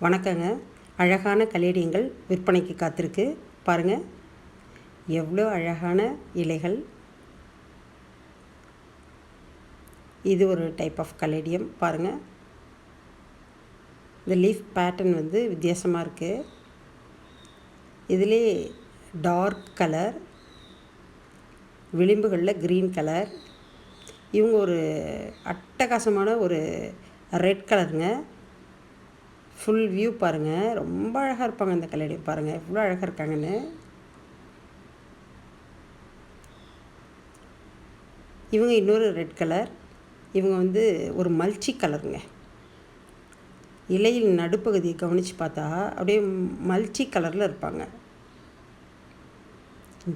வணக்கங்க. அழகான கலேடியங்கள் விற்பனைக்கு காத்திருக்கு பாருங்கள். எவ்வளோ அழகான இலைகள். இது ஒரு டைப் ஆஃப் கலேடியம் பாருங்கள். இந்த லீஃப் பேட்டர்ன் வித்தியாசமாக இருக்குது. இதிலே டார்க் கலர், விளிம்புகளில் க்ரீன் கலர். இவங்க ஒரு அட்டகாசமான ஒரு ரெட் கலருங்க. ஃபுல் வியூ பாருங்கள். ரொம்ப அழகாக இருப்பாங்க இந்த கலேடியம். பாருங்கள் எவ்வளோ அழகாக இருக்காங்கன்னு. இவங்க இன்னொரு ரெட் கலர். இவங்க ஒரு மல்ச்சி கலருங்க. இலையில் நடுப்பகுதியை கவனித்து பார்த்தா அப்படியே மல்ச்சி கலரில் இருப்பாங்க.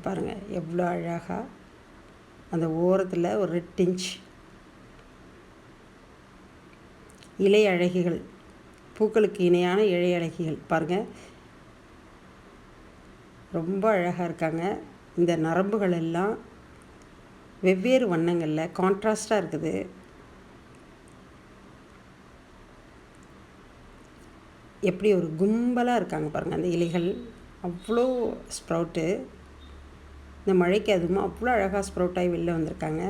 பாருங்கள் எவ்வளோ அழகாக அந்த ஓரத்தில் ஒரு ரெட் இன்ச் இலை அழகிகள், பூக்களுக்கு இணையான இலை அழகிகள் பாருங்கள். ரொம்ப அழகாக இருக்காங்க. இந்த நரம்புகள் எல்லாம் வெவ்வேறு வண்ணங்களில் கான்ட்ராஸ்டாக இருக்குது. எப்படி ஒரு கும்பலாக இருக்காங்க பாருங்கள் அந்த இலைகள். அவ்வளோ ஸ்ப்ரவுட்டு. இந்த மழைக்கு அதுவும் அவ்வளோ அழகாக ஸ்ப்ரவுட்டாகி வெளில வந்திருக்காங்க.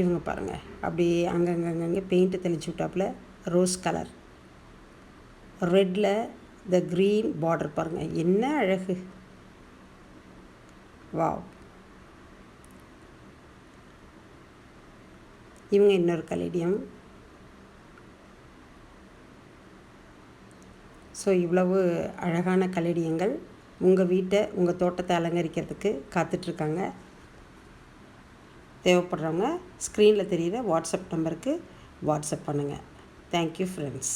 இவங்க பாருங்கள் அப்படியே அங்கங்கே பெயிண்ட்டு தெளிச்சு விட்டாப்புல ரோஸ் கலர், ரெட்டில் இந்த க்ரீன் பார்டர் பாருங்கள் என்ன அழகு. வாவ். இவங்க இன்னொரு கலேடியம். ஸோ இவ்வளவு அழகான கலேடியங்கள் உங்கள் வீட்டை, உங்கள் தோட்டத்தை அலங்கரிக்கிறதுக்கு காத்துட்ருக்காங்க. தேவைப்படுறவங்க ஸ்க்ரீனில் தெரிகிற வாட்ஸ்அப் நம்பருக்கு வாட்ஸ்அப் பண்ணுங்கள். Thank you friends.